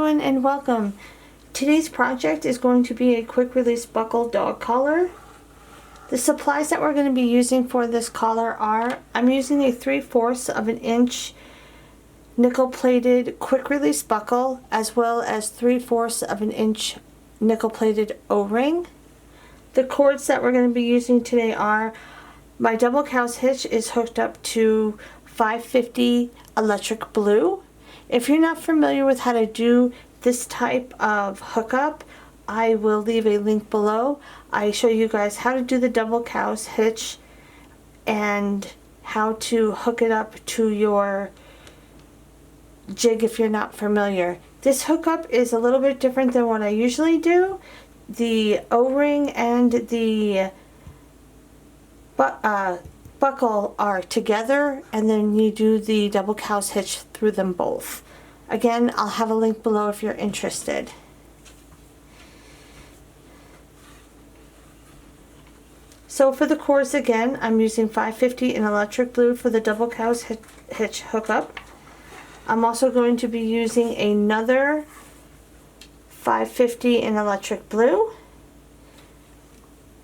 everyone and welcome. Today's project is going to be a quick release buckle dog collar. The supplies that we're going to be using for this collar are, I'm using a 3/4 of an inch nickel plated quick release buckle as well as 3/4 of an inch nickel plated O-ring. The cords that we're going to be using today are, my double cow's hitch is hooked up to 550 electric blue. If you're not familiar with how to do this type of hookup, I will leave a link below. I show you guys how to do the double cow's hitch and how to hook it up to your jig if you're not familiar. This hookup is a little bit different than what I usually do. The O-ring and the buckle are together, and then you do the double cow's hitch through them both. Again, I'll have a link below if you're interested. So for the cords, again, I'm using 550 in electric blue for the double cow's hitch hookup. I'm also going to be using another 550 in electric blue.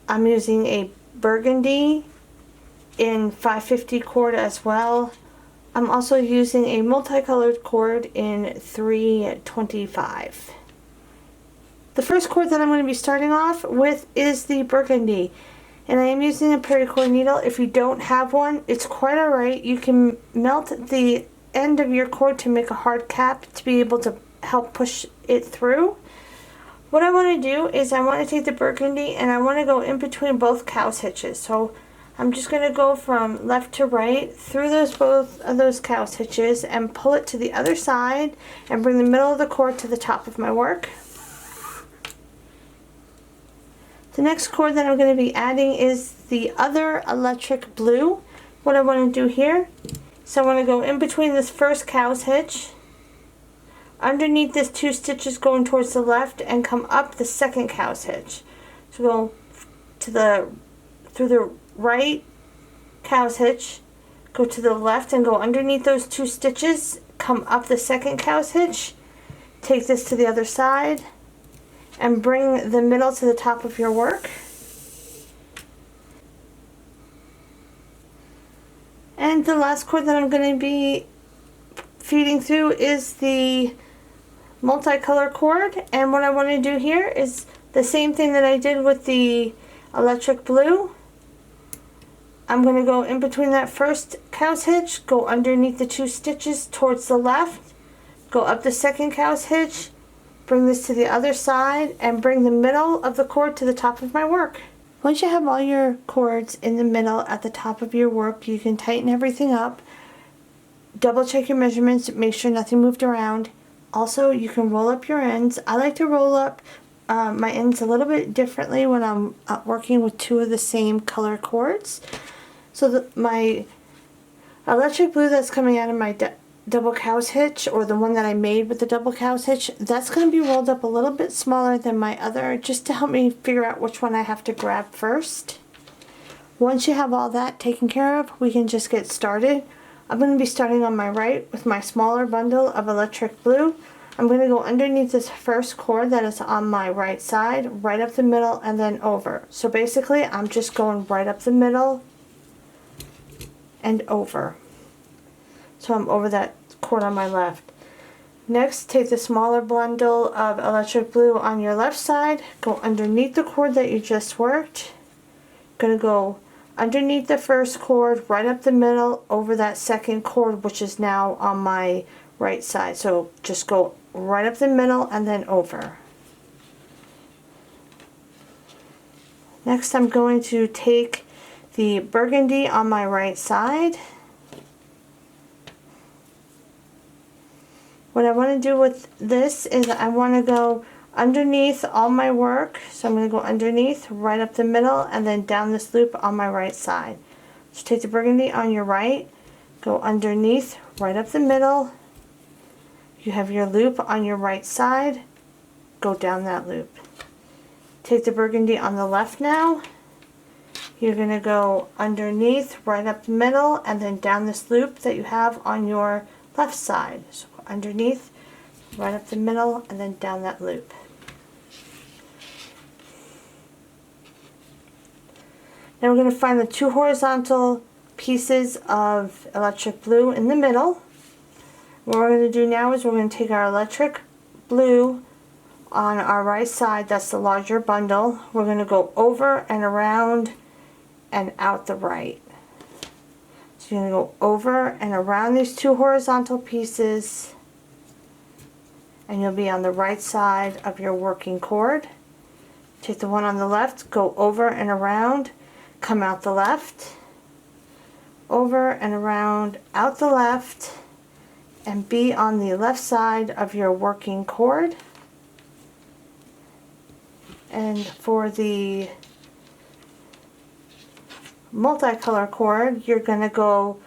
I'm using a Burgundy in 550 cord as well. I'm also using a multicolored cord in 325. The first cord that I'm going to be starting off with is the Burgundy, and I am using a paracord needle. If you don't have one, it's quite alright. You can melt the end of your cord to make a hard cap to be able to help push it through. What I want to do is I want to take the Burgundy and I want to go in between both cow's hitches. So I'm just going to go from left to right through both of those cow's hitches and pull it to the other side and bring the middle of the cord to the top of my work. The next cord that I'm going to be adding is the other electric blue. What I want to do here, so I want to go in between this first cow's hitch, underneath this 2 stitches going towards the left, and come up the second cow's hitch. So go through the right cow's hitch, go to the left and go underneath those 2 stitches, come up the second cow's hitch, take this to the other side and bring the middle to the top of your work. And the last cord that I'm going to be feeding through is the multicolor cord, and what I want to do here is the same thing that I did with the electric blue. I'm going to go in between that first cow's hitch, go underneath the 2 stitches towards the left, go up the second cow's hitch, bring this to the other side, and bring the middle of the cord to the top of my work. Once you have all your cords in the middle at the top of your work, you can tighten everything up, double check your measurements, make sure nothing moved around. Also, you can roll up your ends. I like to roll up my ends a little bit differently when I'm working with 2 of the same color cords. So my electric blue that's coming out of my double cow's hitch, or the one that I made with the double cow's hitch, that's going to be rolled up a little bit smaller than my other, just to help me figure out which one I have to grab first. Once you have all that taken care of, we can just get started. I'm going to be starting on my right with my smaller bundle of electric blue. I'm going to go underneath this first cord that is on my right side, right up the middle, and then over. So basically, I'm just going right up the middle and over. So I'm over that cord on my left. Next, take the smaller bundle of electric blue on your left side, go underneath the cord that you just worked. Going to go underneath the first cord, right up the middle, over that second cord, which is now on my right side. So just go right up the middle and then over. Next, I'm going to take the Burgundy on my right side. What I want to do with this is I want to go underneath all my work. So I'm going to go underneath, right up the middle, and then down this loop on my right side. So take the Burgundy on your right, go underneath, right up the middle. You have your loop on your right side, go down that loop. Take the Burgundy on the left now. You're going to go underneath, right up the middle, and then down this loop that you have on your left side. So underneath, right up the middle, and then down that loop. Now we're going to find the 2 horizontal pieces of electric blue in the middle. What we're going to do now is we're going to take our electric blue on our right side, that's the larger bundle. We're going to go over and around and out the right. So you're going to go over and around these 2 horizontal pieces, and you'll be on the right side of your working cord. Take the one on the left, go over and around, come out the left, over and around, out the left, and be on the left side of your working cord. And for the multicolor cord, you're going to go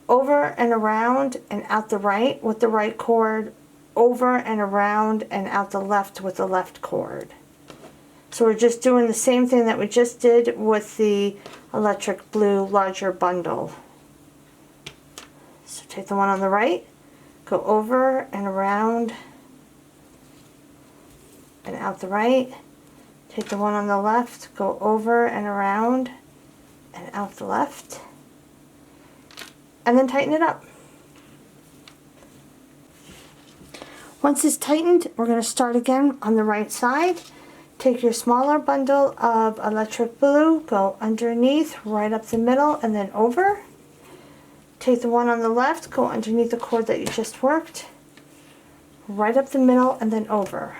over and around and out the right with the right cord, over and around and out the left with the left cord. So we're just doing the same thing that we just did with the electric blue larger bundle. So take the one on the right, go over and around and out the right. Take the one on the left, go over and around and out the left, and then tighten it up. Once it's tightened, we're going to start again on the right side. Take your smaller bundle of electric blue, go underneath, right up the middle, and then over. Take the one on the left, go underneath the cord that you just worked, right up the middle, and then over.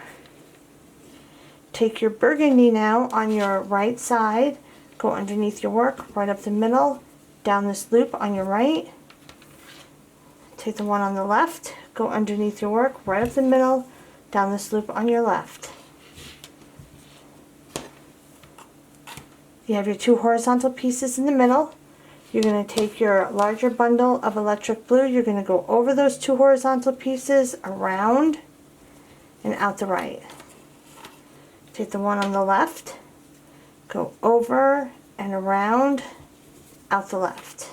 Take your burgundy now on your right side, go underneath your work, right up the middle, down this loop on your right. Take the one on the left, go underneath your work, right up the middle, down this loop on your left. You have your 2 horizontal pieces in the middle. You're going to take your larger bundle of electric blue, you're going to go over those 2 horizontal pieces, around, and out the right. Take the one on the left, go over and around, out the left.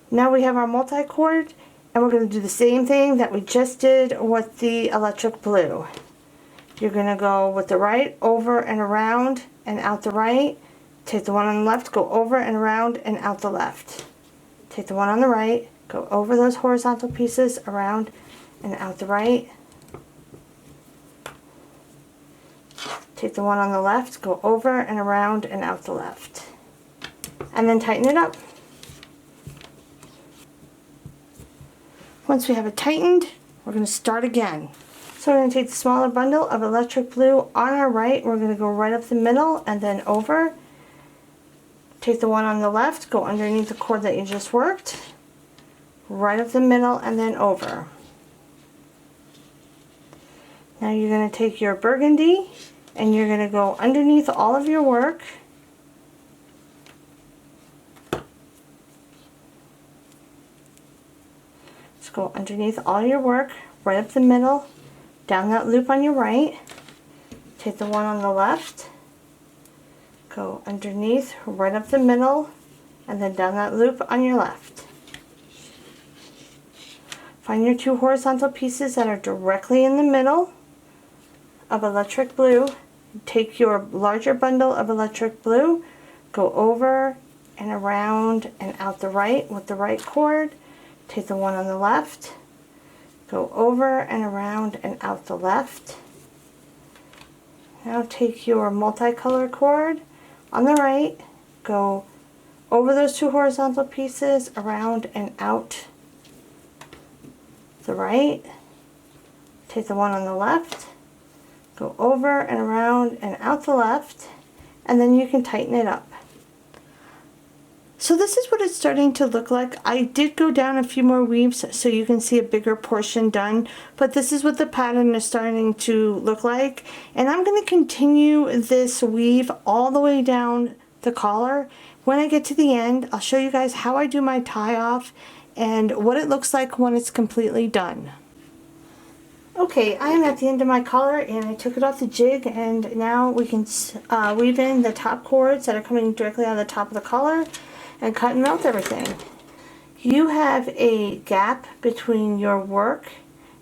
Now we have our multi-cord, and we're going to do the same thing that we just did with the electric blue. You're going to go with the right, over and around and out the right. Take the one on the left, go over and around and out the left. Take the one on the right, go over those horizontal pieces, around and out the right. Take the one on the left, go over and around and out the left. And then tighten it up. Once we have it tightened, we're going to start again. So we're going to take the smaller bundle of electric blue on our right. We're going to go right up the middle and then over. Take the one on the left, go underneath the cord that you just worked, right up the middle and then over. Now you're going to take your burgundy and you're going to go underneath all of your work. Just go underneath all your work, right up the middle, down that loop on your right. Take the one on the left, go underneath, right up the middle, and then down that loop on your left. Find your 2 horizontal pieces that are directly in the middle of electric blue. Take your larger bundle of electric blue, go over and around and out the right with the right cord. Take the one on the left, go over and around and out the left. Now take your multicolor cord on the right, go over those 2 horizontal pieces, around and out the right. Take the one on the left, go over and around and out the left, and then you can tighten it up. So this is what it's starting to look like. I did go down a few more weaves so you can see a bigger portion done, but this is what the pattern is starting to look like. And I'm going to continue this weave all the way down the collar. When I get to the end, I'll show you guys how I do my tie off and what it looks like when it's completely done. Okay, I am at the end of my collar and I took it off the jig, and now we can weave in the top cords that are coming directly on the top of the collar and cut and melt everything. you have a gap between your work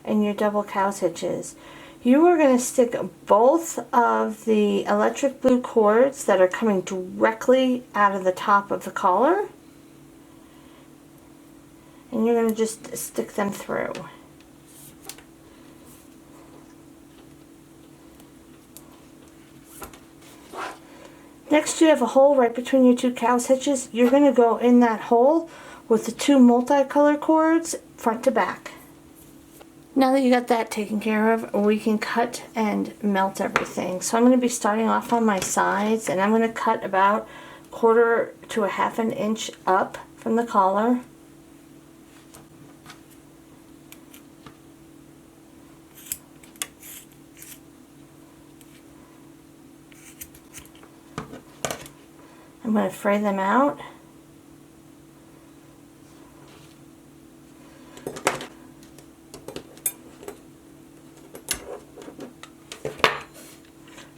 and your double cow's hitches. You are going to stick both of the electric blue cords that are coming directly out of the top of the collar, and you're going to just stick them through. Next, you have a hole right between your two cow's hitches. You're going to go in that hole with the two multicolor cords front to back. Now that you got that taken care of, we can cut and melt everything. So I'm going to be starting off on my sides, and I'm going to cut about 1/4 to 1/2 inch up from the collar. I'm going to fray them out.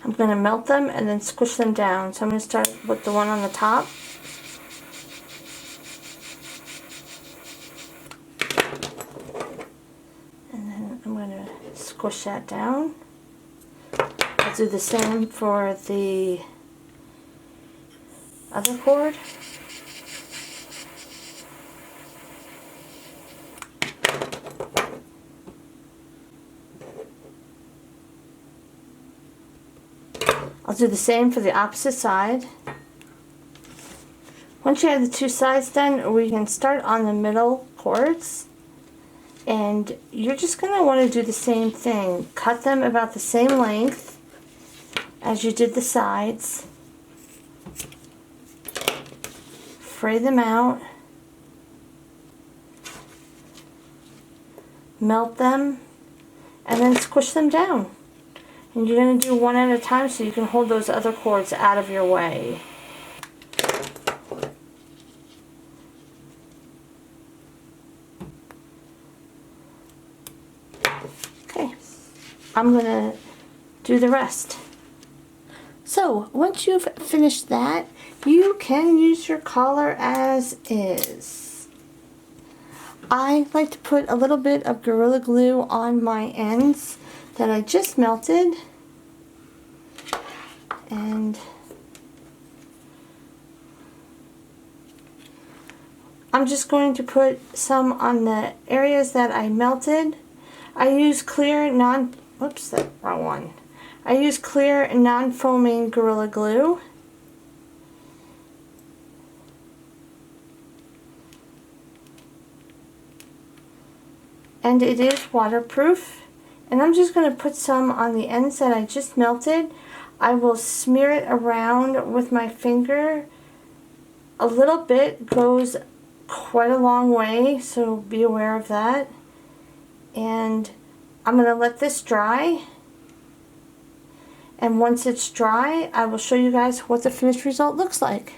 I'm going to melt them and then squish them down. So I'm going to start with the one on the top. And then I'm going to squish that down. I'll do the same for the other cord. I'll do the same for the opposite side. Once you have the two sides done, we can start on the middle cords, and you're just going to want to do the same thing. Cut them about the same length as you did the sides. Fray them out. Melt them, and then squish them down. And you're going to do one at a time so you can hold those other cords out of your way. Okay, I'm going to do the rest. So once you've finished that, you can use your collar as is. I like to put a little bit of Gorilla Glue on my ends that I just melted, and I'm just going to put some on the areas that I melted. I use clear I use clear non-foaming Gorilla Glue. And it is waterproof. And I'm just going to put some on the ends that I just melted. I will smear it around with my finger. A little bit goes quite a long way, so be aware of that. And I'm going to let this dry. And once it's dry, I will show you guys what the finished result looks like.